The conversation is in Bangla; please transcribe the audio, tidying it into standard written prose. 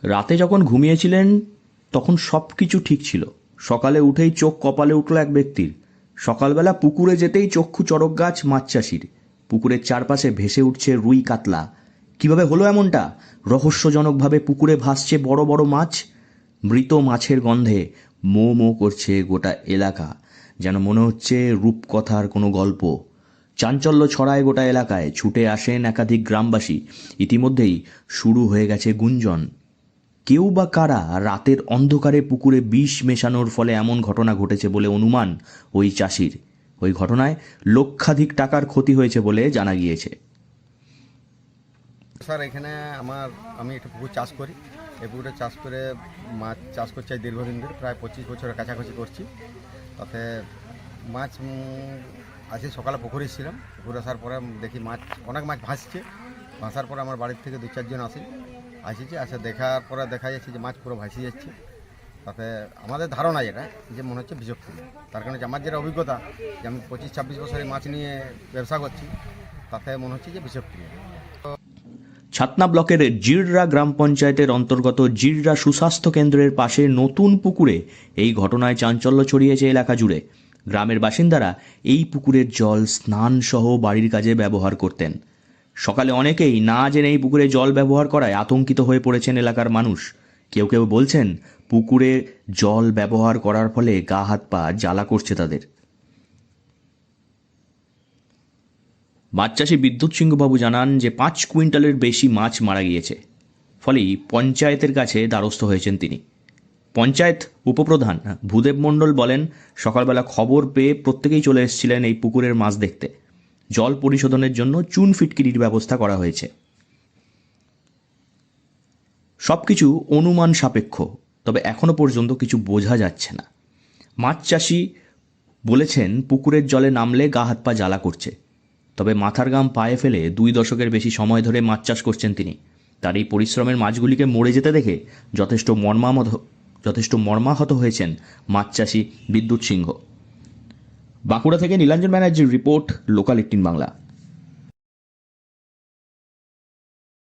রাতে যখন ঘুমিয়েছিলেন তখন সব কিছু ঠিক ছিল। সকালে উঠেই চোখ কপালে উঠল এক ব্যক্তির। সকালবেলা পুকুরে যেতেই চক্ষু চড়ক গাছ মাছ চাষির। পুকুরের চারপাশে ভেসে উঠছে রুই কাতলা। কিভাবে হলো এমনটা? রহস্যজনকভাবে পুকুরে ভাসছে বড় বড় মাছ। মৃত মাছের গন্ধে মো মো করছে গোটা এলাকা, যেন মনে হচ্ছে রূপকথার কোনো গল্প। চাঞ্চল্য ছড়ায় গোটা এলাকায়, ছুটে আসেন একাধিক গ্রামবাসী। ইতিমধ্যেই শুরু হয়ে গেছে গুঞ্জন। কেউ বা কারা রাতের অন্ধকারে পুকুরে বিষ মেশানোর ফলে এমন ঘটনা ঘটেছে বলে অনুমান ওই চাষির। ওই ঘটনায় লক্ষাধিক টাকার ক্ষতি হয়েছে বলে জানা গিয়েছে। স্যার, এখানে আমি একটা পুকুর চাষ করি। এই পুকুরে চাষ করে মাছ চাষ করছি দীর্ঘদিন ধরে, প্রায় 25 বছরের কাছাকাছি করছি। তাতে মাছ আজকে সকালে পুকুরে ছিলাম। পুকুরে আসার পরে দেখি অনেক মাছ ভাসার পরে আমার বাড়ির থেকে 2-4 জন আসে দেখার পরে দেখা যাচ্ছে যে মাছ পুরো ভাসিয়ে যাচ্ছে। তাতে আমাদের ধারণা যেটা যে মনে হচ্ছে বিষাক্ত। তার কারণে আমার যেটা অভিজ্ঞতা, যে আমি 25-26 বছরে মাছ নিয়ে ব্যবসা করছি, তাতে মনে হচ্ছে যে বিষাক্ত। ছাতনা ব্লকের জিররা গ্রাম পঞ্চায়েতের অন্তর্গত জিররা সুস্বাস্থ্য কেন্দ্রের পাশে নতুন পুকুরে এই ঘটনায় চাঞ্চল্য ছড়িয়েছে এলাকা জুড়ে। গ্রামের বাসিন্দারা এই পুকুরের জল স্নান সহ বাড়ির কাজে ব্যবহার করতেন। সকালে অনেকেই না জেনে এই পুকুরে জল ব্যবহার করায় আতঙ্কিত হয়ে পড়েছেন এলাকার মানুষ। কেউ কেউ বলছেন পুকুরে জল ব্যবহার করার ফলে গা হাত পা জ্বালা করছে তাদের। মাছ চাষি বিদ্যুৎ সিংহবাবু জানান যে 5 কুইন্টালের বেশি মাছ মারা গিয়েছে। ফলেই পঞ্চায়েতের কাছে দ্বারস্থ হয়েছেন তিনি। পঞ্চায়েত উপপ্রধান ভূদেব মণ্ডল বলেন, সকালবেলা খবর পেয়ে প্রত্যেকেই চলে এসেছিলেন এই পুকুরের মাছ দেখতে। জল পরিশোধনের জন্য চুন ফিটকিরির ব্যবস্থা করা হয়েছে। সবকিছু অনুমান সাপেক্ষ, তবে এখনো পর্যন্ত কিছু বোঝা যাচ্ছে না। মাছ চাষি বলেছেন পুকুরের জলে নামলে গা হাত পা জ্বালা করছে। তবে মাথার ঘাম পায়ে ফেলে 2 দশকের বেশি সময় ধরে মাছ চাষ করছেন তিনি। তার এই পরিশ্রমের মাছগুলিকে মরে যেতে দেখে যথেষ্ট মর্মাহত হয়েছেন মাছ চাষি বিদ্যুৎ সিংহ। বাঁকুড়া থেকে নীলাঞ্জন ব্যানার্জির রিপোর্ট, লোকাল 18 বাংলা।